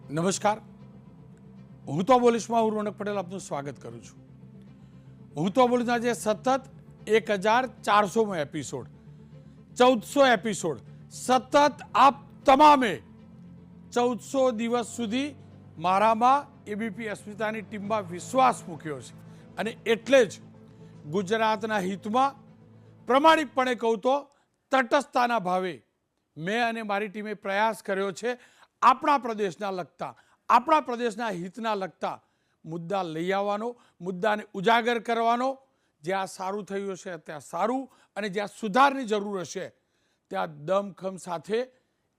નમસ્કાર, હું તો બોલીશમાં હું રોનક પટેલ આપનું સ્વાગત કરું છું. હું તો બોલીશના જે સતત 1400મો એપિસોડ, 1400 એપિસોડ સતત આપ તમામે 1400 દિવસ સુધી મારામાં એબીપી અસ્મિતાની ટીમમાં વિશ્વાસ મૂક્યો છે અને એટલે જ ગુજરાતના હિતમાં પ્રમાણિકપણે કહું તો તટસ્થતાના ભાવે મેં અને મારી ટીમે પ્રયાસ કર્યો છે આપણા પ્રદેશના લગતા, આપણા પ્રદેશના હિતના લગતા મુદ્દા લઈ આવવાનો, મુદ્દાને ઉજાગર કરવાનો. જ્યાં સારું થયું હશે ત્યાં સારું અને જ્યાં સુધારની જરૂર હશે ત્યાં દમખમ સાથે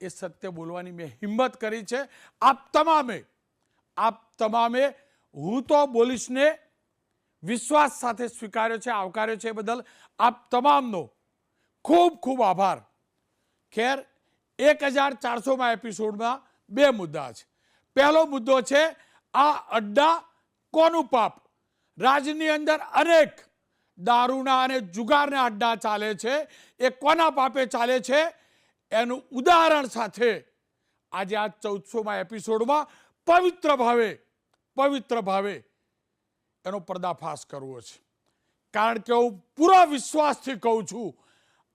એ સત્ય બોલવાની મેં હિંમત કરી છે. આપ તમામે હું તો બોલીશને વિશ્વાસ સાથે સ્વીકાર્યો છે, આવકાર્યો છે. બદલ આપ તમામનો ખૂબ ખૂબ આભાર. ખેર, 1400મા એપિસોડમાં બે મુદ્દા છે. પહેલો મુદ્દો છે આ અડ્ડા કોનું પાપ. રાજ્યની અંદર અનેક દારૂના અને જુગારના અડ્ડા ચાલે છે, એ કોના પાપે ચાલે છે એનું ઉદાહરણ સાથે આજે આ 1400મા એપિસોડમાં પવિત્ર ભાવે એનો પર્દાફાશ કરવો છે. કારણ કે હું પૂરા વિશ્વાસથી કહું છું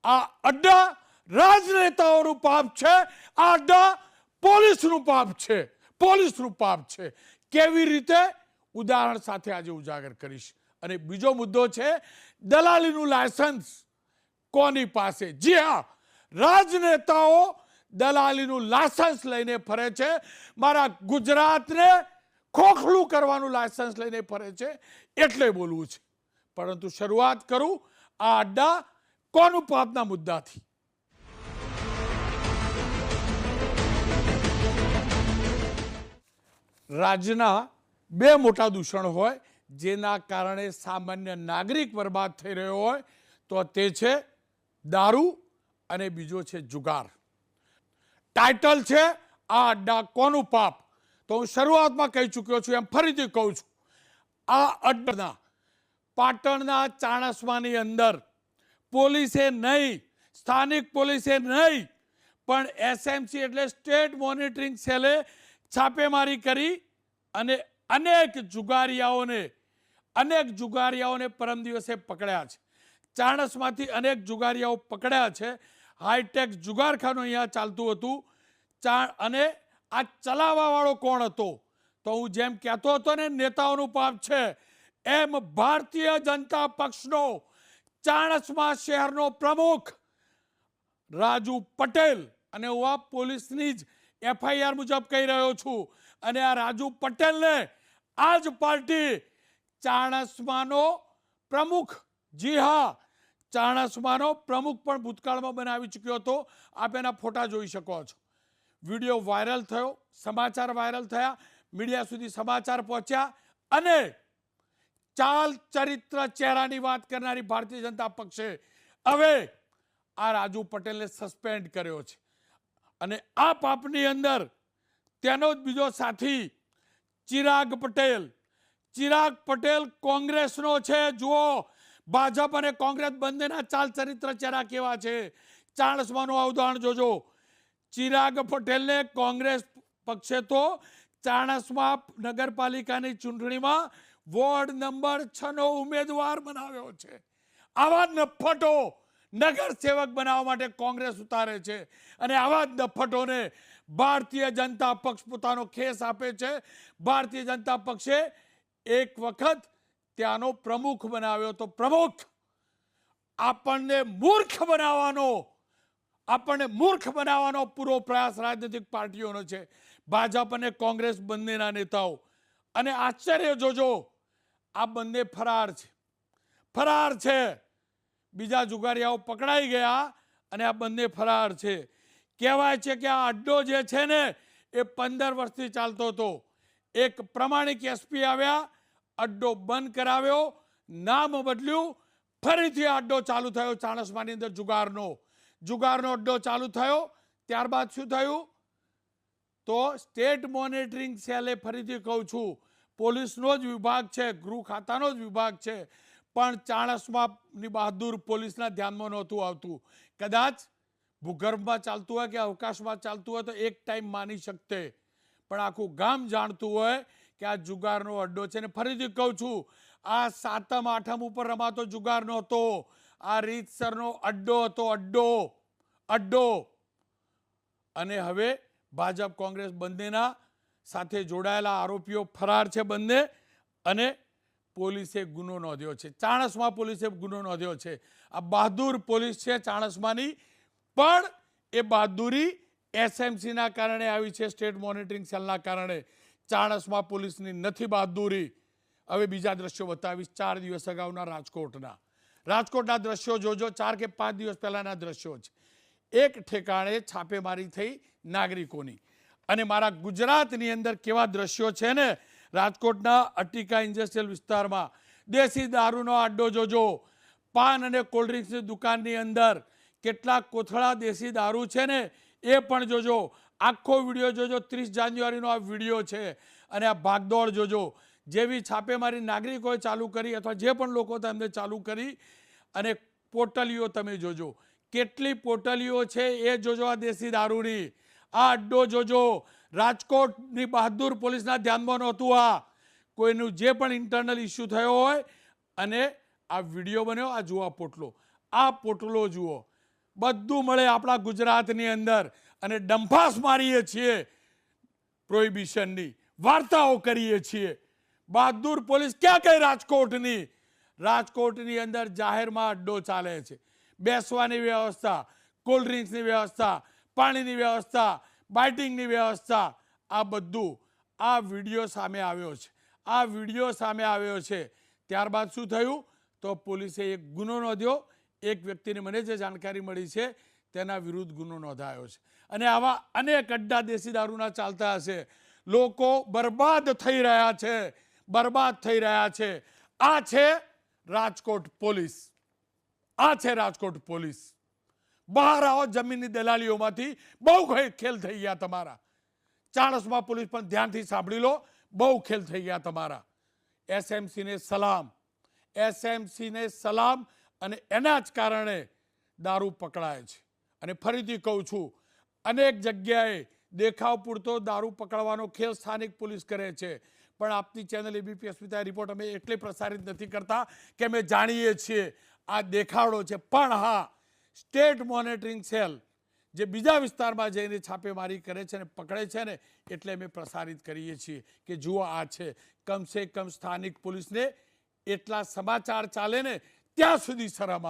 આ અડ્ડા રાજનેતાઓનું પાપ છે, આ અડ્ડા પોલીસનું પાપ છે. કેવી રીતે ઉદાહરણ સાથે આજે ઉજાગર કરીશ. અને બીજો મુદ્દો છે દલાલીનું લાયસન્સ કોની પાસે. જી હા, રાજનેતાઓ દલાલીનું લાયસન્સ લઈને ફરે છે, મારા ગુજરાતને ખોખલું કરવાનું લાયસન્સ લઈને ફરે છે, એટલે બોલવું છે. પરંતુ શરૂઆત કરું આ અડ્ડા કોનું પાપના મુદ્દાથી. રાજ્યના બે મોટા દૂષણ હોય જેના કારણે સામાન્ય નાગરિક બરબાદ થઈ રહ્યો હોય તો તે છે દારૂ અને બીજો છે જુગાર. ટાઇટલ છે આ અડ્ડા કોનું પાપ. તો હું શરૂઆતમાં કહી ચૂક્યો છું, એમ ફરીથી કહું છું. આ અડ્ડા પાટણના ચાણસ્માની અંદર પોલીસે નહીં, સ્થાનિક પોલીસે નહીં, પણ એસએમસી એટલે સ્ટેટ મોનિટરિંગ સેલે છાપેમારી કરી અને અનેક જુગારીયાઓને પરમ દિવસે પકડ્યા છે. ચાણસમાંથી અનેક જુગારીયાઓ પકડ્યા છે. હાઈટેક જુગારખાનું અહીંયા ચાલતું હતું. અને આ ચલાવવાવાળો કોણ હતો? તો હું જેમ કહેતો હતો ને નેતાઓનું પાપ છે, એમ ભારતીય જનતા પક્ષનો ચાણસ્મા શહેરનો પ્રમુખ રાજુ પટેલ, અને હું આ પોલીસની જ એફઆઈઆર મુજબ કહી રહ્યો છું, અને આ રાજુ પટેલને આ જ પાર્ટી ચાણસ્માનો પ્રમુખ, જી હા, ચાણસ્માનો પ્રમુખ પણ ભૂતકાળમાં બનાવી ચૂક્યો હતો. આપ એના ફોટા જોઈ શકો છો. વિડીયો વાયરલ થયો, સમાચાર વાયરલ થયા, મીડિયા સુધી સમાચાર પહોંચ્યા અને ચાલ ચરિત્ર ચહેરાની વાત કરનારી ભારતીય જનતા પક્ષે હવે આ રાજુ પટેલને સસ્પેન્ડ કર્યો છે. અને આ પાપની અંદર તેનો જ બીજો સાથી ચિરાગ પટેલ કોંગ્રેસનો છે. જુઓ, ભાજપ અને કોંગ્રેસ બંનેના ચાલ ચરિત્ર ચહેરા કેવા છે. ચાણસ્માનું આ ઉદાહરણ જોજો. ચિરાગ પટેલને કોંગ્રેસ પક્ષે તો ચાણસ્મા નગરપાલિકાની ચૂંટણીમાં વોર્ડ નંબર 6નો ઉમેદવાર બનાવ્યો છે. આવા નફટો નગરસેવક બનાવવા માટે કોંગ્રેસ ઉતારે છે અને આવા જ નફટોને ભારતીય જનતા પક્ષ પોતાનો ખેસ આપે છે. ભારતીય જનતા પક્ષે એક વખત ત્યાંનો પ્રમુખ બનાવ્યો તો પ્રમુખ આપણને મૂર્ખ બનાવવાનો પૂરો પ્રયાસ રાજનૈતિક પાર્ટીઓનો છે, ભાજપ અને કોંગ્રેસ બંનેના નેતાઓ. અને આશ્ચર્ય જોજો, આ બંને ફરાર છે. બીજા જુગારીયાઓ પકડાઈ ગયા અને આ બંને ફરાર છે. કહેવાય છે કે આ અડ્ડો જે છે ને એ 15 વર્ષથી ચાલતો હતો. એક પ્રમાણિક એસપી આવ્યા, અડ્ડો બંધ કરાવ્યો, નામ બદલ્યું, ફરીથી આ અડ્ડો ચાલુ થયો. ચાણસ્માની અંદર જુગારનો અડ્ડો ચાલુ થયો. ત્યારબાદ શું થયું? તો સ્ટેટ મોનિટરિંગ સેલે, ફરીથી કહું છું, પોલીસનો જ વિભાગ છે, ગૃહ ખાતાનો જ વિભાગ છે, પણ ચાણસ્માની બહાદુર પોલીસના ધ્યાનમાં નહોતું આવતું. કદાચ ભૂગર્ભમાં ચાલતું હોય કે અવકાશમાં ચાલતું હોય તો એક ટાઈમ માની શકતે, પણ આખું ગામ જાણતું હોય કે આ જુગારનો અડ્ડો છે. ને ફરીથી કહું છું, આ 7મ 8મ ઉપર રમાતો જુગાર નહોતો, આ રીતસરનો અડ્ડો હતો. અડ્ડો. અને હવે ભાજપ કોંગ્રેસ બંનેના સાથે જોડાયેલા આરોપીઓ ફરાર છે બંને, અને પોલીસે ગુનો નોંધ્યો છે. ચાણસ્મા પોલીસે ગુનો નોંધ્યો છે. આ બહાદુર પોલીસ છે ચાણસ્માની, પણ એ બહાદુરી એસએમસીના કારણે આવી છે, સ્ટેટ મોનિટરિંગ સેલના કારણે. ચાણસ્મા પોલીસની નથી બહાદુરી. હવે બીજા દ્રશ્યો બતાવીશ 4 દિવસ અગાઉના રાજકોટના દ્રશ્યો જોજો. 4 કે 5 દિવસ પહેલાના દ્રશ્યો છે. એક ઠેકાણે છાપેમારી થઈ નાગરિકોની, અને મારા ગુજરાતની અંદર કેવા દ્રશ્યો છે ને, રાજકોટના અટિકા ઇન્ડસ્ટ્રીયલ વિસ્તારમાં દેશી દારૂનો અડ્ડો જોજો. પાન અને કોલ્ડ્રિંક્સની દુકાનની અંદર કેટલાક કોથળા દેશી દારૂ છે ને, એ પણ જોજો. આખો વિડીયો જોજો. 30 જાન્યુઆરીનો આ વિડીયો છે, અને આ ભાગદોડ જોજો. જેવી છાપેમારી નાગરિકોએ ચાલુ કરી, અથવા જે પણ લોકો તેમને ચાલુ કરી, અને પોટલીઓ તમે જોજો, કેટલી પોટલીઓ છે એ જોજો આ દેશી દારૂની. આ અડ્ડો જોજો. રાજકોટની બહાદુર પોલીસના ધ્યાનમાં નહોતું. આ કોઈનું જે પણ ઇન્ટરનલ ઇસ્યુ થયો હોય, અને આ વિડીયો બન્યો. આ જુઓ પોટલો જુઓ. બધું મળે આપણા ગુજરાતની અંદર, અને ડંફાસ મારીએ છીએ, પ્રોહિબિશનની વાર્તાઓ કરીએ છીએ. બહાદુર પોલીસ ક્યાં કઈ રાજકોટની અંદર જાહેરમાં અડ્ડો ચાલે છે. બેસવાની વ્યવસ્થા, કોલ્ડ ડ્રિંક્સની વ્યવસ્થા, પાણીની વ્યવસ્થા, બાઇટિંગની વ્યવસ્થા, આ બધું આ વિડીયો સામે આવ્યો છે. ત્યારબાદ શું થયું? તો પોલીસે એક ગુનો નોંધ્યો. એક વ્યક્તિને મને જે જાણકારી મળી છે તેના વિરુદ્ધ ગુનો નોંધાયો છે. અને આવા અનેક અડ્ડા દેશી દારૂના ચાલતા હશે. લોકો બરબાદ થઈ રહ્યા છે. આ છે રાજકોટ પોલીસ. બહાર આવો જમીનની દલાલીઓમાંથી. બહુ ખેલ થઈ ગયા તમારા. ચાણસ્મા પોલીસ પણ ધ્યાનથી સાંભળી લો, બહુ ખેલ થઈ ગયા તમારા. એસએમસીને સલામ. અને એના જ કારણે દારૂ પકડાય છે. અને ફરીથી કહું છું, અનેક જગ્યાએ દેખાવ પૂરતો દારૂ પકડવાનો ખેલ સ્થાનિક પોલીસ કરે છે, પણ આપની ચેનલ એબીપી અસ્મિતા રિપોર્ટ અમે એટલે પ્રસારિત નથી કરતા કે અમે જાણીએ છીએ આ દેખાડો છે. પણ હા, સ્ટેટ મોનિટરિંગ સેલ જે બીજા વિસ્તારમાં જઈને છાપેમારી કરે છે ને પકડે છે ને, એટલે અમે પ્રસારિત કરીએ છીએ કે જુઓ આ છે. કમસે કમ સ્થાનિક પોલીસને એટલા સમાચાર ચાલે ને ત્યાં સુધી શરમ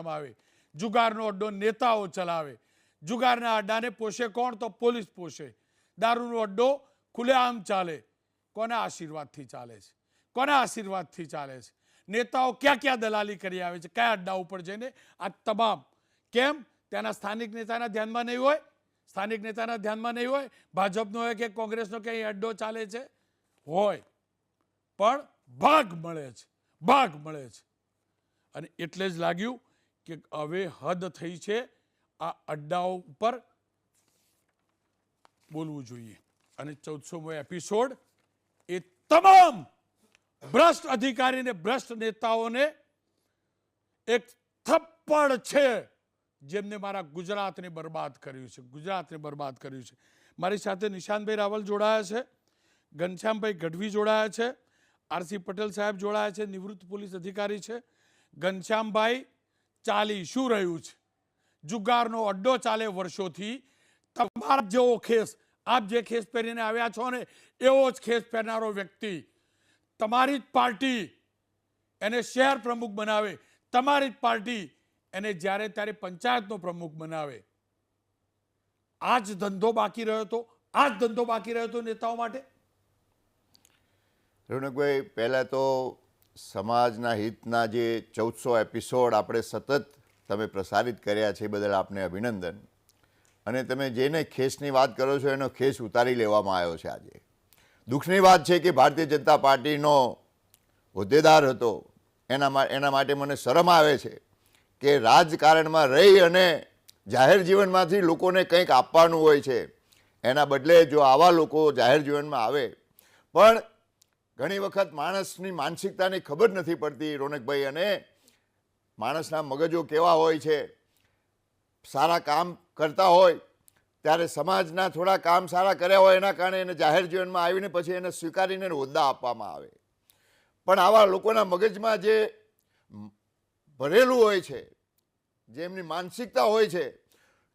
આવે. જુગારનો અડ્ડો નેતાઓ ચલાવે. જુગારના અડ્ડાને પોષે કોણ? તો પોલીસ પોષે. દારૂનો અડ્ડો ખુલ્લેઆમ ચાલે. કોના આશીર્વાદથી ચાલે છે? નેતાઓ ક્યાં દલાલી કરી આવે છે, કયા અડ્ડા ઉપર જઈને? આ તમામ કેમ ત્યાંના સ્થાનિક નેતાના ધ્યાનમાં નહીં હોય? ભાજપનો હોય કે કોંગ્રેસનો કે અહીં અડ્ડો ચાલે છે? હોય, પણ ભાગ મળે છે. અને એટલે જ લાગ્યું કે હવે હદ થઈ છે, આ અડ્ડાઓ ઉપર બોલવું જોઈએ. અને 14મો એપિસોડ એ તમામ ભ્રષ્ટ અધિકારીને, ભ્રષ્ટ નેતાઓને એક થપ્પડ છે, જેમને મારા ગુજરાતને બરબાદ કર્યું છે. મારી સાથે નિશાંતભાઈ રાવલ જોડાયા છે, ઘનશ્યામભાઈ ગઢવી જોડાયા છે, આરસી પટેલ સાહેબ જોડાયા છે, નિવૃત્ત પોલીસ અધિકારી છે. ઘનશ્યામભાઈ, ચાલી શું રહ્યું છે? જુગારનો અડ્ડો ચાલે વર્ષોથી. તમારા જેવો ખેસ, આપ જે ખેસ પહેરીને આવ્યા છો ને, એવો જ ખેસ પહેરનારો વ્યક્તિ તમારી જ પાર્ટી એને શહેર પ્રમુખ બનાવે, તમારી જ પાર્ટી એને જ્યારે ત્યારે પંચાયતનો પ્રમુખ બનાવે. આ જ ધંધો બાકી રહ્યો હતો નેતાઓ માટે. રોનકભાઈ, પહેલાં તો સમાજના હિતના જે 1400 એપિસોડ આપણે સતત તમે પ્રસારિત કર્યા છે એ બદલ આપને અભિનંદન. અને તમે જેને ખેસની વાત કરો છો એનો ખેસ ઉતારી લેવામાં આવ્યો છે આજે. દુઃખની વાત છે કે ભારતીય જનતા પાર્ટીનો હોદ્દેદાર હતો, એના માટે મને શરમ આવે છે કે રાજકારણમાં રહી અને જાહેર જીવનમાંથી લોકોને કંઈક આપવાનું હોય છે, એના બદલે જો આવા લોકો જાહેર જીવનમાં આવે. પણ ઘણી વખત માણસની માનસિકતાની ખબર નથી પડતી રોનકભાઈ, અને માણસના મગજો કેવા હોય છે. સારા કામ કરતા હોય ત્યારે સમાજના થોડા કામ સારા કર્યા હોય એના કારણે એને જાહેર જીવનમાં આવીને પછી એને સ્વીકારીને હોદ્દા આપવામાં આવે. પણ આવા લોકોના મગજમાં જે ભરેલું હોય છે, જે એમની માનસિકતા હોય છે,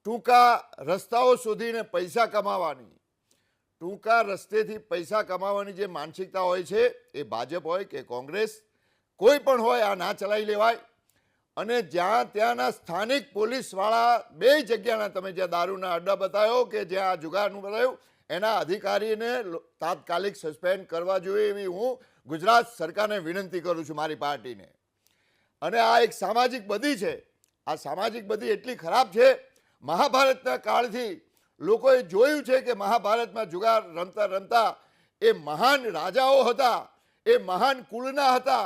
ટૂંકા રસ્તાઓ શોધીને પૈસા કમાવાની, ટૂંકા રસ્તેથી પૈસા કમાવાની જે માનસિકતા હોય છે, એ ભાજપ હોય કે કોંગ્રેસ કોઈ પણ હોય, આ ના ચલાવી લેવાય. અને જ્યાં ત્યાંના સ્થાનિક પોલીસવાળા બે જગ્યાના, તમે જ્યાં દારૂના અડ્ડા બતાવ્યો કે જ્યાં આ જુગારનું બતાવ્યું, એના અધિકારીને તાત્કાલિક સસ્પેન્ડ કરવા જોઈએ એવી હું ગુજરાત સરકારને વિનંતી કરું છું, મારી પાર્ટીને. અને આ એક સામાજિક બદી છે. આ સામાજિક બદી એટલી ખરાબ છે, મહાભારતના કાળથી લોકોએ જોયું છે કે મહાભારતમાં જુગાર રમતા રમતા એ મહાન રાજાઓ હતા, એ મહાન કુળના હતા,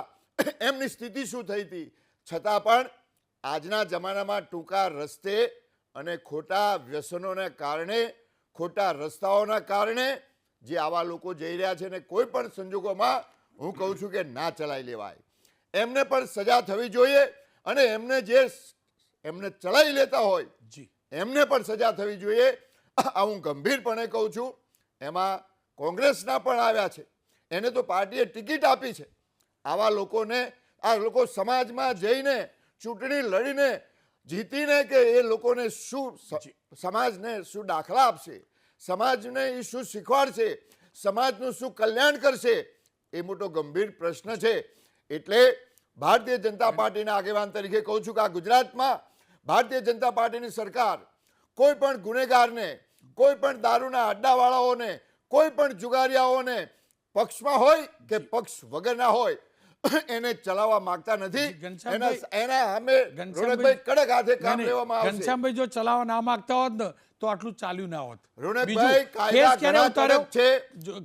એમની સ્થિતિ શું થઈ હતી. છતાં પણ આજના જમાનામાં ટૂંકા રસ્તે અને ખોટા વ્યસનોને કારણે, ખોટા રસ્તાઓના કારણે જે આવા લોકો જઈ રહ્યા છે, ને કોઈ પણ સંજોગોમાં હું કહું છું કે ના ચલાવી લેવાય. એમને પણ સજા થવી જોઈએ. અને એમને ચલાવી લેતા હોય એમને પણ સજા થવી જોઈએ. આ હું ગંભીરપણે કહું છું. એમાં કોંગ્રેસના પણ આવ્યા છે, એને તો પાર્ટીએ ટિકિટ આપી છે. આવા લોકોને, આ લોકો સમાજમાં જઈને ચૂંટણી લડીને જીતીને કે એ લોકોને શું સમાજને શું દાખલા આપશે, સમાજને એ શું શીખવાડશે, સમાજનું શું કલ્યાણ કરશે, એ મોટો ગંભીર પ્રશ્ન છે. એટલે ભારતીય જનતા પાર્ટીના આગેવાન તરીકે કહું છું કે આ ગુજરાતમાં ભારતીય જનતા પાર્ટીની સરકાર કોઈ પણ ગુનેગારને, કોઈ પણ દારૂના અડ્ડાવાળાઓને, કોઈ પણ જુગારિયાઓને પક્ષમાં હોય કે પક્ષ વગરના હોય એને ચલાવવા માંગતા નથી. એના સામે રોનકભાઈ કડક હાથે કામ લેવામાં આવશે. ઘનશ્યામભાઈ જો ચલાવવા ના માંગતા હોત ને તો આટલું ચાલ્યું ના હોત. રોનકભાઈ કાયદા ઘણા કડક છે,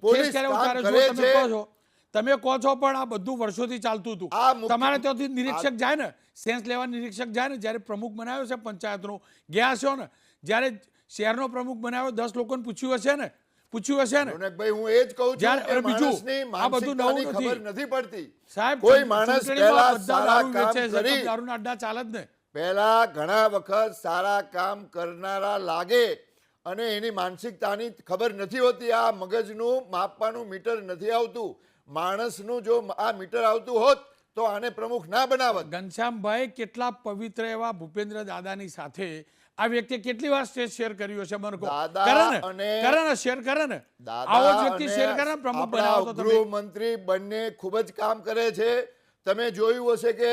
પોલીસ કામ કરે છે. તમે કહો છો પણ આ બધું વર્ષોથી ચાલતું હતું. તમારે ત્યાંથી નિરીક્ષક જાય ને, સેન્સ લેવા નિરીક્ષક જાય ને, જ્યારે પ્રમુખ બનાવ્યો છે પંચાયતનો, ગયા છો ને, જ્યારે શહેરનો પ્રમુખ બનાવ્યો 10 લોકોને પૂછ્યું હશે ને, રોનકભાઈ હું એ જ કહું છું કે માણસની માનસિકતાની ખબર નથી પડતી. સાહેબ, કોઈ માણસ પહેલા સારા કામ કરી, દારૂના અડ્ડા ચાલે જ ને, પહેલા ઘણા વખત સારા કામ કરનારા લાગે અને એની માનસિકતાની ખબર નથી હોતી. આ મગજનું માપવાનું મીટર નથી આવતું. માણસનું જો આ મીટર આવતું હોત તો આને પ્રમુખ ના બનાવત. ઘનશ્યામભાઈ કેટલા પવિત્ર એવા ભૂપેન્દ્ર દાદાની સાથે આ વ્યક્તિ કેટલી વાર સ્ટેજ શેર કર્યું છે, મને કહો. કરે ને શેર કરે ને, આવો જ વ્યક્તિ શેર કરે, પ્રમુખ બનાવો તો ગૃહમંત્રી બંને ખૂબ જ કામ કરે છે. તમે જોયું હશે કે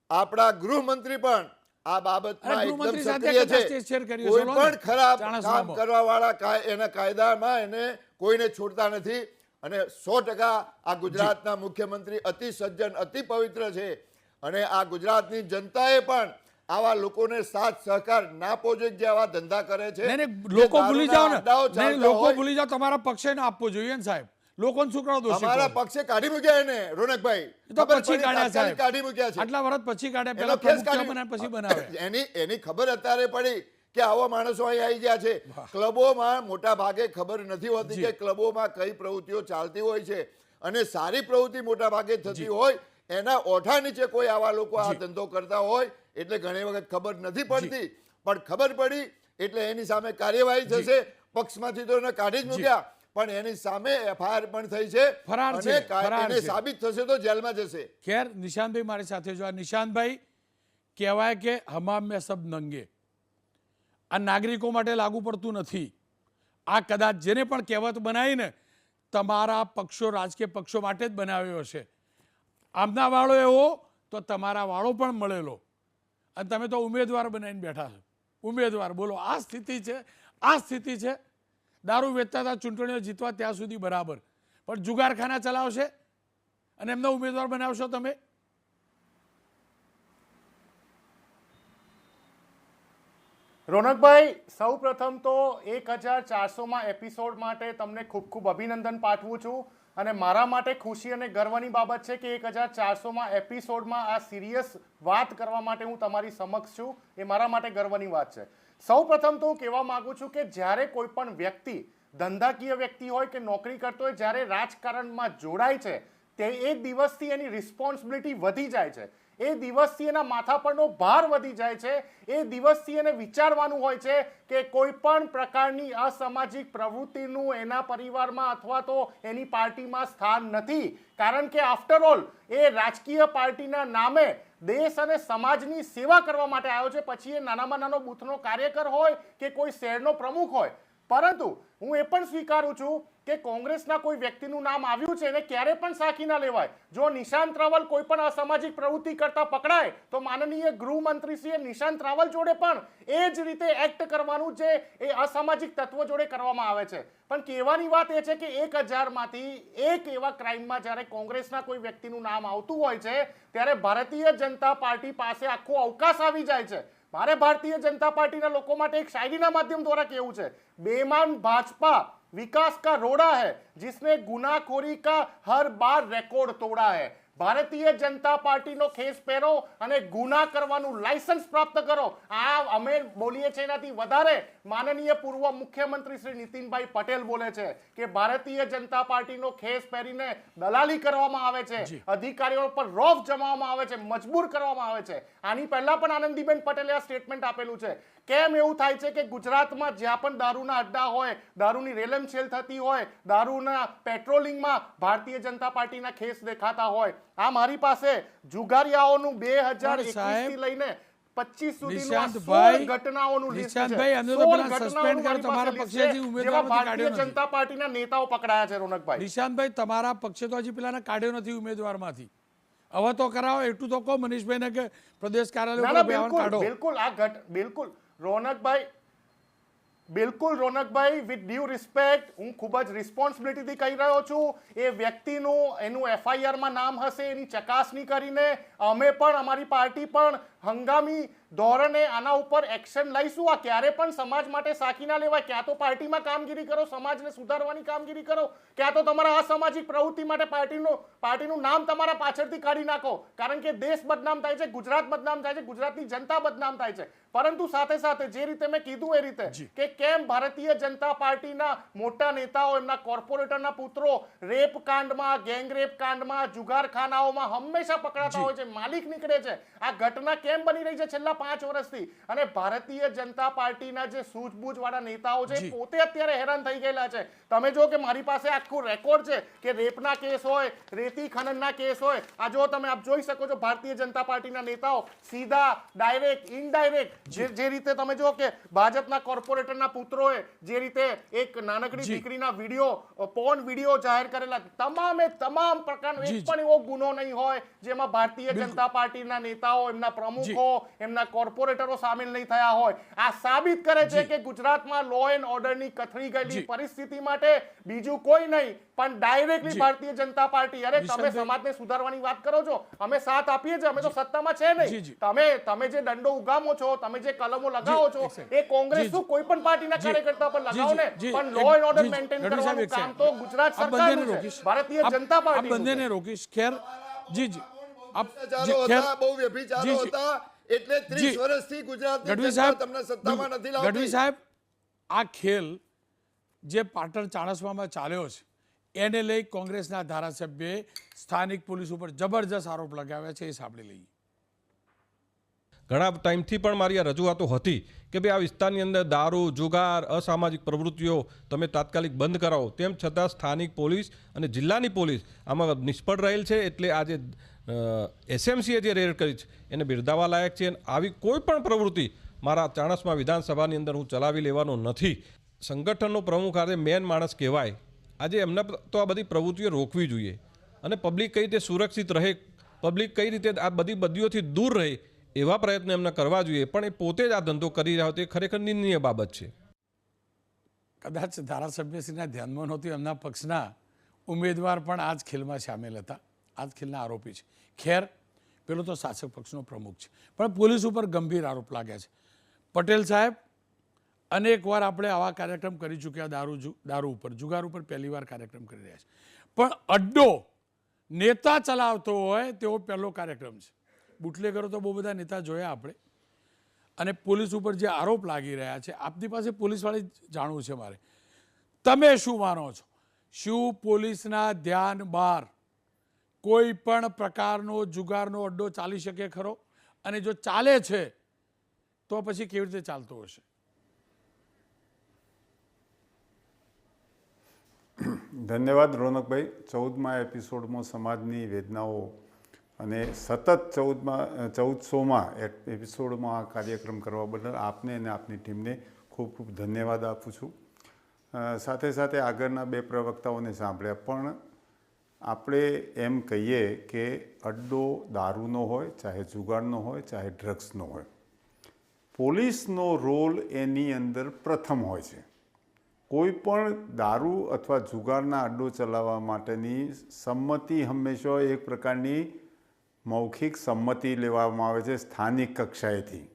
આપણા ગૃહમંત્રી પણ આ બાબતમાં એકદમ સક્રિય છે. કોઈ પણ ખરાબ કામ કરવા વાળા એના કાયદામાં એને કોઈને છોડતા નથી. અને 100% આ ગુજરાતના મુખ્યમંત્રી અતિ સજ્જન, અતિ પવિત્ર છે. અને આ ગુજરાતની જનતાએ પણ આવા લોકોને સાથ સહકાર ના આપવો જોઈએ જે આવા ધંધા કરે છે. લોકો ભૂલી જાઓ ને, લોકો ભૂલી જાઓ, તમારા પક્ષે ને આપવો જોઈએ ને સાહેબ. લોકોને શું કરો દોષી? અમારા પક્ષે કાઢી મૂક્યા એને, રોનકભાઈ. તો પછી કાઢ્યા સાહેબ, કાઢી મૂક્યા છે. આટલા વર્ષ પછી કાઢ્યા, પહેલા પ્રમુખ બનાવે પછી બનાવે. એની ખબર અત્યારે પડી કે આવા માણસો અહીં આવી ગયા છે. ક્લબોમાં મોટા ભાગે ખબર નથી હોતી કે ક્લબોમાં કઈ પ્રવૃત્તિઓ ચાલતી હોય છે. અને સારી પ્રવૃત્તિ મોટા ભાગે થતી હોય, એના ઓઠા નીચે કોઈ આવા લોકો આ ધંધો કરતા હોય એટલે ઘણી વખત ખબર નથી પડતી. પણ ખબર પડી એટલે એની સામે કાર્યવાહી થશે. પક્ષમાંથી તો એને કાઢી જ મૂક્યા, પણ એની સામે એફઆઈઆર પણ થઈ છે. અને સાબિત થશે તો જેલમાં જશે. ખેર, નિશાંતભાઈ મારી સાથે જો. નિશાંતભાઈ, કહેવાય કે હમામ મેં સબ નંગે, આ નાગરિકો માટે લાગુ પડતું નથી. આ કદાચ જેને પણ કહેવત બનાવીને તમારા પક્ષો, રાજકીય પક્ષો માટે જ બનાવ્યો હશે. આમના વાળો એવો તો તમારા વાળો પણ મળેલો, અને તમે તો ઉમેદવાર બનાવીને બેઠા છો. ઉમેદવાર, બોલો, આ સ્થિતિ છે. આ સ્થિતિ છે. દારૂ વેચતા હતા, ચૂંટણીઓ જીતવા ત્યાં સુધી બરાબર, પણ જુગારખાના ચલાવશે અને એમનો ઉમેદવાર બનાવશો તમે. રોનકભાઈ, સૌ પ્રથમ તો 1400માં એપિસોડ માટે તમને ખૂબ ખૂબ અભિનંદન પાઠવું છું. અને મારા માટે ખુશી અને ગર્વની બાબત છે કે 1400માં એપિસોડમાં આ સિરિયસ વાત કરવા માટે હું તમારી સમક્ષ છું. એ મારા માટે ગર્વની વાત છે. સૌ પ્રથમ તો હું કહેવા માંગુ છું કે જ્યારે કોઈ પણ વ્યક્તિ, ધંધાકીય વ્યક્તિ હોય કે નોકરી કરતો હોય, જ્યારે રાજકારણમાં જોડાય છે તે એ દિવસથી એની રિસ્પોન્સિબિલિટી વધી જાય છે, એ દિવસથી એના માથા પરનો ભાર વધી જાય છે, એ દિવસથી એને વિચારવાનું હોય છે કે કોઈ પણ પ્રકારની અસામાજિક પ્રવૃત્તિનું એના પરિવારમાં અથવા તો એની પાર્ટીમાં સ્થાન નથી. કારણ કે આફ્ટર ઓલ એ રાજકીય પાર્ટીના નામે દેશ અને સમાજની સેવા કરવા માટે આવ્યો છે, પછી એ નાનામાં નાનો બૂથનો કાર્યકર હોય કે કોઈ શહેરનો પ્રમુખ હોય. પરંતુ હું એ પણ સ્વીકારું છું કે કોંગ્રેસના કોઈ વ્યક્તિનું નામ આવ્યું છે એને ક્યારે પણ સાખી ના લેવાય. જો નિશાંત રાવલ કોઈ પણ અસામાજિક પ્રવૃત્તિ કરતા પકડાય તો માનનીય ગૃહમંત્રીશ્રીએ નિશાંત રાવલ જોડે પણ એ જ રીતે એક્ટ કરવાનું જે એ અસામાજિક તત્વો જોડે કરવામાં આવે છે. પણ કહેવાની વાત એ છે કે 1000માંથી એક એવા ક્રાઇમમાં જ્યારે કોંગ્રેસના કોઈ વ્યક્તિનું નામ આવતું હોય છે ત્યારે ભારતીય જનતા પાર્ટી પાસે આખો અવકાશ આવી જાય છે. મારે ભારતીય જનતા પાर्टीના લોકો માટે એક શાયરીના માધ્યમ દ્વારા કહેવું છે, बेईमान भाजपा विकास का रोड़ा है जिसने गुनाखोरी का हर बार रिकॉर्ड तोड़ा है. ભારતીય જનતા પાર્ટીનો ખેસ પહેરો અને ગુના કરવાનું લાયસન્સ પ્રાપ્ત કરો. આ અમે બોલીએ છીએ એનાથી વધારે માનનીય પૂર્વ મુખ્યમંત્રી શ્રી નીતિનભાઈ પટેલ બોલે છે કે ભારતીય જનતા પાર્ટીનો ખેસ પહેરીને દલાલી કરવામાં આવે છે, અધિકારીઓ પર રોફ જમાવવામાં આવે છે, મજબૂર કરવામાં આવે છે. આની પહેલા પણ આનંદીબેન પટેલે આ સ્ટેટમેન્ટ આપેલું છે. કેમ એવું થાય છે કે ગુજરાતમાં જ્યાં પણ દારૂના અડ્ડા હોય, દારૂની રેલમછેલ થતી હોય, દારૂના પેટ્રોલિંગમાં ભારતીય જનતા પાર્ટીના ખેસ દેખાતા હોય. આ મારી પાસે જુગારિયાઓનું 2021 થી લઈને 25 સુધીનું 16 ઘટનાઓનું લિસ્ટ છે. ભારતીય જનતા પાર્ટીના નેતાઓ પકડાયા છે. રોનકભાઈ, નિશાંતભાઈ, તમારા પક્ષે તો હજી પેલાના કાઢ્યો નથી ઉમેદવારમાંથી. હવે તો કરાવો એટલું તો કહો મનીષભાઈને કે પ્રદેશ કાર્યાલય બિલકુલ રોનકભાઈ, બિલકુલ રોનકભાઈ, વિથ ડ્યુ રિસ્પેક્ટ હું ખૂબ જ રિસ્પોન્સિબિલિટીથી કહી રહ્યો છું. એ વ્યક્તિનું એનું એફઆઈઆરમાં નામ હશે, એની ચકાસણી કરીને અમે પણ અમારી પાર્ટી પણ હંગામી ધોરણે આના ઉપર એક્શન લઈશું. આ ક્યારે પણ સમાજ માટે સાખી ના લેવાય. ક્યાં તો પાર્ટીમાં કામગીરી કરો, સમાજને સુધારવાની કામગીરી કરો, ક્યાં તો તમારા અસામાજિક પ્રવૃત્તિ માટે પાર્ટીનું નામ તમારા પાછળથી કાઢી નાખો. કારણ કે દેશ બદનામ થાય છે, ગુજરાત બદનામ થાય છે, ગુજરાતની જનતા બદનામ થાય છે. પરંતુ સાથે સાથે જે રીતે મેં કીધું એ રીતે કે કેમ ભારતીય જનતા પાર્ટીના મોટા નેતાઓ, એમના કોર્પોરેટરના પુત્રો રેપ કાંડમાં, ગેંગરેપ કાંડમાં, જુગારખાનાઓમાં હંમેશા પકડાતા હોય છે, માલિક નીકળે છે. આ ઘટના કેમ બની રહી છે છેલ્લા 5 વર્ષથી? અને ભારતીય જનતા પાર્ટીના જે સૂઝબૂઝ વાળા નેતાઓ છે પોતે અત્યારે હેરાન થઈ ગયેલા છે. તમે જો કે મારી પાસે આખું રેકોર્ડ છે કે રેપના કેસ હોય, રેતી ખનનના કેસ હોય. આ જો તમે આપ જોઈ શકો છો ભારતીય જનતા પાર્ટીના નેતાઓ સીધા, ડાયરેક્ટ, ઇનડાયરેક્ટ જે રીતે તમે જો કે ભાજપના કોર્પોરેટરના પુત્રોએ જે રીતે એક નાનકડી દીકરીના વિડીયો, પોર્ન વિડીયો જાહેર કરેલા, તમામ પ્રકારનો એક પણ એવો ગુનો નહીં હોય જેમાં ભારતીય જનતા પાર્ટીના નેતાઓ, એમના પ્રમુખો, એમના કોર્પોરેટરો સામેલ નહીં થયા હોય. આ સાબિત કરે છે કે ગુજરાતમાં લો એન્ડ ઓર્ડરની કથળી ગયેલી પરિસ્થિતિ માટે બીજું કોઈ નહીં પણ ડાયરેક્ટલી ભારતીય જનતા પાર્ટી. અરે તમે સમાજને સુધારવાની વાત કરો છો, અમે સાથ આપીએ છીએ, અમે તો સત્તામાં છે નહીં. તમે જે દંડો ઉગામો છો, તમે જે કલમો લગાવો છો એ કોંગ્રેસ શું કોઈ પણ પાર્ટીના કાર્યકર્તા પર લગાવો ને, પણ લો એન્ડ ઓર્ડર મેન્ટેન કરવાનું કામ તો ગુજરાત સરકારનું છે, ભારતીય જનતા પાર્ટી. બંનેને રોકીશ. ખેર, જી બહુ વ્યભિચારો હતા એટલે 30 વર્ષથી ગુજરાતની જનતા તમને સત્તામાં નથી લાવતી. ગઢવી સાહેબ, આ ખેલ જે પાટણ ચાણસ્મામાં ચાલ્યો છે એને લઈ કોંગ્રેસના ધારાસભ્યએ સ્થાનિક પોલીસ ઉપર જબરજસ્ત આરોપ લગાવ્યા છે, એ સાંભળી લઈએ. ઘણા ટાઈમથી પણ મારી આ રજૂઆતો હતી કે ભાઈ આ વિસ્તારની અંદર દારૂ, જુગાર, અસામાજિક પ્રવૃત્તિઓ તમે તાત્કાલિક બંધ કરાવો. તેમ છતાં સ્થાનિક પોલીસ અને જિલ્લાની પોલીસ આમાં નિષ્ફળ રહેલ છે. એટલે આજે એસએમસીએ જે રેડ કરી છે એને બિરદાવવા લાયક છે. આવી કોઈ પણ પ્રવૃત્તિ મારા ચાણસ્મા વિધાનસભાની અંદર હું ચલાવી લેવાનો નથી. સંગઠનનો પ્રમુખ આજે મેન માણસ કહેવાય. આજે એમને તો આ બધી પ્રવૃત્તિઓ રોકવી જોઈએ અને પબ્લિક કઈ રીતે સુરક્ષિત રહે, પબ્લિક કઈ રીતે આ બધી બદીઓથી દૂર રહે એવા પ્રયત્નો એમને કરવા જોઈએ. પણ એ પોતે જ આ ધંધો કરી રહ્યા હોય તે ખરેખર નિંદનીય બાબત છે. કદાચ ધારાસભ્યશ્રીના ધ્યાનમાં નહોતું, એમના પક્ષના ઉમેદવાર પણ આ જ ખેલમાં સામેલ હતા, આ જ ખેલના આરોપી છે. ખેર, પેલો તો શાસક પક્ષનો પ્રમુખ છે, પણ પોલીસ ઉપર ગંભીર આરોપ લાગ્યા છે. પટેલ સાહેબ, અનેક વાર આપણે આવા કાર્યક્રમ કરી ચૂક્યા, દારૂ ઉપર, જુગાર ઉપર પહેલી વાર કાર્યક્રમ કરી રહ્યા છે. પણ અડ્ડો નેતા ચલાવતો હોય તેવો પહેલો કાર્યક્રમ છે. બુટલેગરો તો બહુ બધા નેતા જોયા આપણે. અને પોલીસ ઉપર જે આરોપ લાગી રહ્યા છે, આપની પાસે પોલીસવાળી જાણવું છે મારે, તમે શું માનો છો? શું પોલીસના ધ્યાન બહાર કોઈ પણ પ્રકારનો જુગારનો અડ્ડો ચાલી શકે ખરો? અને જો ચાલે છે તો પછી કેવી રીતે ચાલતો હશે? ધન્યવાદ રોનકભાઈ. 14મા એપિસોડમાં સમાજની વેદનાઓ અને સતત 1400મા એપિસોડમાં આ કાર્યક્રમ કરવા બદલ આપને અને આપની ટીમને ખૂબ ખૂબ ધન્યવાદ આપું છું. સાથે સાથે આગળના બે પ્રવક્તાઓને સાંભળ્યા, પણ આપણે એમ કહીએ કે અડ્ડો દારૂનો હોય, ચાહે જુગારનો હોય, ચાહે ડ્રગ્સનો હોય, પોલીસનો રોલ એની અંદર પ્રથમ હોય છે. કોઈ પણ દારૂ અથવા જુગારના અડ્ડો ચલાવવા માટેની સંમતિ હંમેશા એક પ્રકારની મૌખિક સંમતિ લેવામાં આવે છે સ્થાનિક કક્ષાએથી.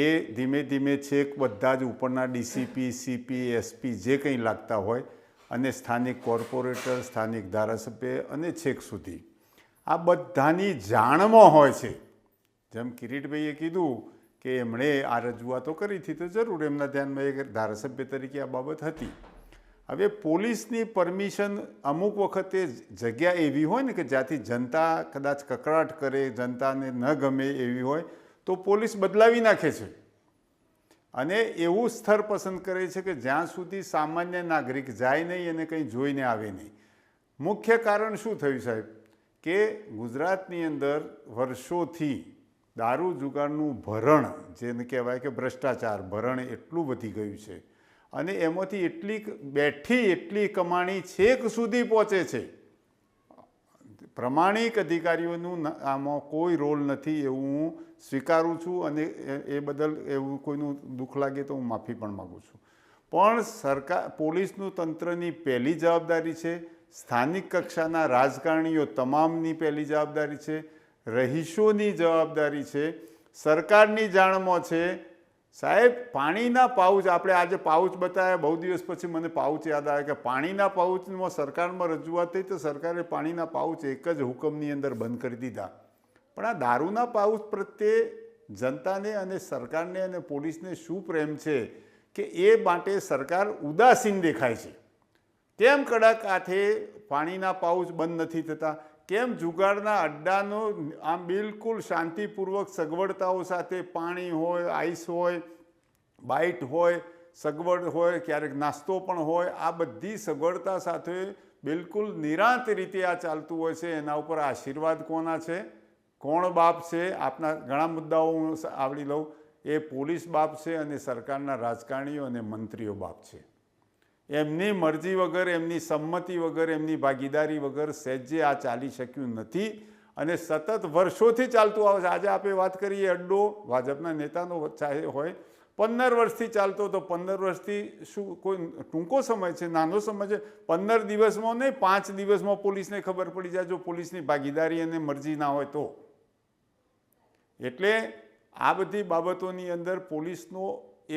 એ ધીમે ધીમે છેક બધા જ ઉપરના ડીસીપી, સીપી, એસપી જે કંઈ લાગતા હોય અને સ્થાનિક કોર્પોરેટર, સ્થાનિક ધારાસભ્ય અને છેક સુધી આ બધાની જાણમાં હોય છે. જેમ કિરીટભાઈએ કીધું કે એમણે આ રજૂઆતો કરી હતી તો જરૂર એમના ધ્યાનમાં એક ધારાસભ્ય તરીકે આ બાબત હતી. હવે પોલીસની પરમિશન અમુક વખતે જગ્યા એવી હોય ને કે જ્યાંથી જનતા કદાચ કકળાટ કરે, જનતાને ન ગમે એવી હોય તો પોલીસ બદલાવી નાખે છે અને એવું સ્થળ પસંદ કરે છે કે જ્યાં સુધી સામાન્ય નાગરિક જાય નહીં અને કંઈ જોઈને આવે નહીં. મુખ્ય કારણ શું થયું સાહેબ કે ગુજરાતની અંદર વર્ષોથી દારૂ જુગારનું ભરણ, જેને કહેવાય કે ભ્રષ્ટાચાર ભરણ, એટલું વધી ગયું છે અને એમાંથી એટલી કમાણી છેક સુધી પહોંચે છે. પ્રમાણિક અધિકારીઓનું આમાં કોઈ રોલ નથી એવું હું સ્વીકારું છું અને એ બદલ એવું કોઈનું દુઃખ લાગે તો હું માફી પણ માગું છું. પણ સરકાર, પોલીસનું તંત્રની પહેલી જવાબદારી છે, સ્થાનિક કક્ષાના રાજકારણીઓ તમામની પહેલી જવાબદારી છે, રહીશોની જવાબદારી છે, સરકારની જાણમાં છે. સાહેબ, પાણીના પાઉચ, આપણે આજે પાઉચ બતાવ્યા, બહુ દિવસ પછી મને પાઉચ યાદ આવે કે પાણીના પાઉચમાં સરકારમાં રજૂઆત થઈ તો સરકારે પાણીના પાઉચ એક જ હુકમની અંદર બંધ કરી દીધા. પણ આ દારૂના પાઉચ પ્રત્યે જનતાને અને સરકારને અને પોલીસને શું પ્રેમ છે કે એ માટે સરકાર ઉદાસીન દેખાય છે. કેમ કડક હાથે પાણીના પાઉચ બંધ નથી થતા? કેમ જુગારના અડ્ડાનો આમ બિલકુલ શાંતિપૂર્વક સગવડતાઓ સાથે પાણી હોય, આઈસ હોય, બાઇટ હોય, સગવડ હોય, ક્યારેક નાસ્તો પણ હોય, આ બધી સગવડતા સાથે બિલકુલ નિરાંત રીતે આ ચાલતું હોય છે. એના ઉપર આશીર્વાદ કોના છે? કોણ બાપ છે? આપના ઘણા મુદ્દાઓ હું આવડી લઉં. એ પોલીસ બાપ છે અને સરકારના રાજકારણીઓ અને મંત્રીઓ બાપ છે. એમની મરજી વગર, એમની સંમતિ વગર, એમની ભાગીદારી વગર સહેજે આ ચાલી શક્યું નથી અને સતત વર્ષોથી ચાલતું આવે છે. આજે આપણે વાત કરીએ અડ્ડો ભાજપના નેતાનો ચાહે હોય, 15 વર્ષથી ચાલતો તો 15 વર્ષથી શું કોઈ ટૂંકો સમય છે? નાનો સમય છે. 15 દિવસમાં નહીં, 5 દિવસમાં પોલીસને ખબર પડી જાય જો પોલીસની ભાગીદારી અને મરજી ના હોય તો. એટલે આ બધી બાબતોની અંદર પોલીસનો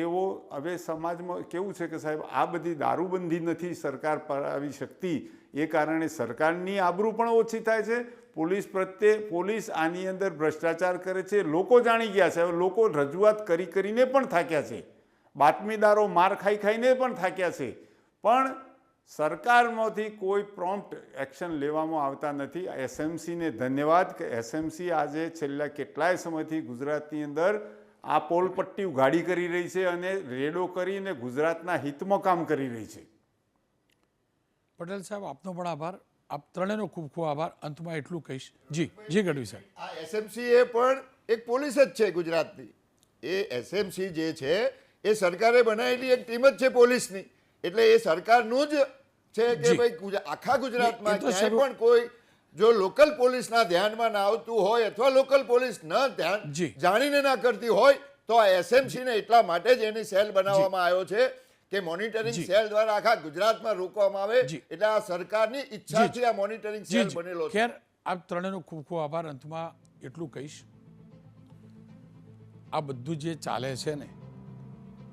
એવો હવે સમાજમાં કેવું છે કે સાહેબ આ બધી દારૂબંધી નથી સરકાર પર આવી શકતી, એ કારણે સરકારની આબરૂ પણ ઓછી થાય છે. પોલીસ પ્રત્યે, પોલીસ આની અંદર ભ્રષ્ટાચાર કરે છે, લોકો જાણી ગયા છે. હવે લોકો રજૂઆત કરીને પણ થાક્યા છે, બાતમીદારો માર ખાઈને પણ થાક્યા છે, પણ સરકારમાંથી કોઈ પ્રોમ્પ્ટ એક્શન લેવામાં આવતા નથી. એસએમસીને ધન્યવાદ કે એસએમસી આજે છેલ્લા કેટલાય સમયથી ગુજરાતની અંદર આ પોલપટ્ટી ઉઘાડી કરી રહી છે અને રેડો કરીને ગુજરાતના હિતમાં કામ કરી રહી છે. પટેલ સાહેબ, આપનો પણ આભાર. આપ ત્રણેયનો ખૂબ ખૂબ આભાર. અંતમાં એટલું કહીશ. જી ગઢવી સાહેબ. આ એસએમસી એ પણ એક પોલીસ જ છે ગુજરાતની. એ એસએમસી જે છે એ સરકારે બનાવેલી એક ટીમ જ છે પોલીસની. એટલે એ સરકારનું જ છે કે ભાઈ આખા ગુજરાતમાં ક્યાંય પણ કોઈ જો લોકલ પોલીસના ધ્યાનમાં ના આવતું હોય અથવા લોકલ પોલીસ ન ધ્યાન જાણીને ના કરતી હોય તો આ એસએમસી ને એટલા માટે જ એની સેલ બનાવવામાં આવ્યો છે કે મોનિટરિંગ સેલ દ્વારા આખા ગુજરાતમાં રોકવામાં આવે. એટલે આ સરકારની ઈચ્છાથી આ મોનિટરિંગ સેલ બનેલો છે. ખેર, આપ ત્રણેયનો ખૂબ ખૂબ આભાર. અંતમાં એટલું કહીશ, આ બધું જે ચાલે છે ને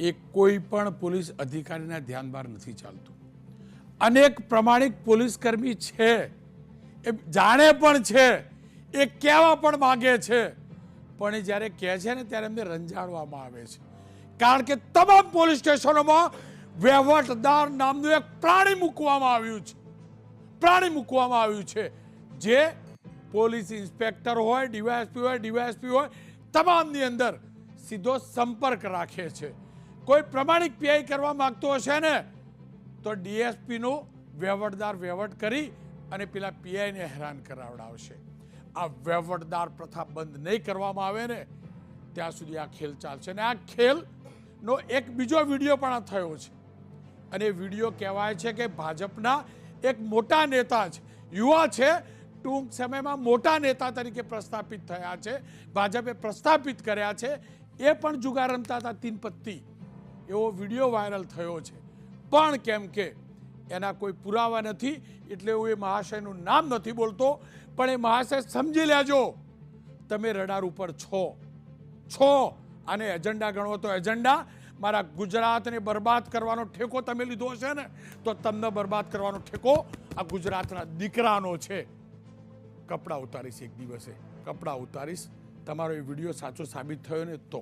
એ કોઈ પણ પોલીસ અધિકારીના ધ્યાન બહાર નથી ચાલતું. અનેક પ્રમાણિક પોલીસ કર્મી છે, એ જાણે પણ છે, એ કહેવા પણ માગે છે, પણ એ જ્યારે કહે છે ને ત્યારે એમને રંજાડવામાં આવે છે. કારણ કે તમામ પોલીસ સ્ટેશનોમાં વહીવટદાર નામનું એક પ્રાણી મૂકવામાં આવ્યું છે. જે પોલીસ ઇન્સ્પેક્ટર હોય, ડીવાયએસપી હોય, તમામની અંદર સીધો સંપર્ક રાખે છે. કોઈ પ્રમાણિક પીઆઈ કરવા માંગતો હશે ને તો ડીએસપીનું વહીવટ કરી અને પેલા પીઆઈને હેરાન કરાવડાવશે. આ વહીવટદાર પ્રથા બંધ નહીં કરવામાં આવે ને ત્યાં સુધી આ ખેલ ચાલશે. અને આ ખેલનો એક બીજો વિડીયો પણ થયો છે અને એ વિડીયો કહેવાય છે કે ભાજપના એક મોટા નેતા છે, યુવા છે, ટૂંક સમયમાં મોટા નેતા તરીકે પ્રસ્થાપિત થયા છે, ભાજપે પ્રસ્થાપિત કર્યા છે, એ પણ જુગાર રમતા હતા 3 પત્તી. એવો વિડીયો વાયરલ થયો છે. પણ કેમ કે એના કોઈ પુરાવા નથી એટલે હું એ મહાશયનું નામ નથી બોલતો, પણ એ મહાશય સમજી લેજો તમે રડાર ઉપર છો અને એજન્ડા ગણો તો એજન્ડા. મારા ગુજરાતને બરબાદ કરવાનો ઠેકો તમે લીધો હશે ને તો તમને બરબાદ કરવાનો ઠેકો આ ગુજરાતના દીકરાનો છે. કપડાં ઉતારીશ એક દિવસે, કપડાં ઉતારીશ. તમારો એ વિડીયો સાચો સાબિત થયો ને તો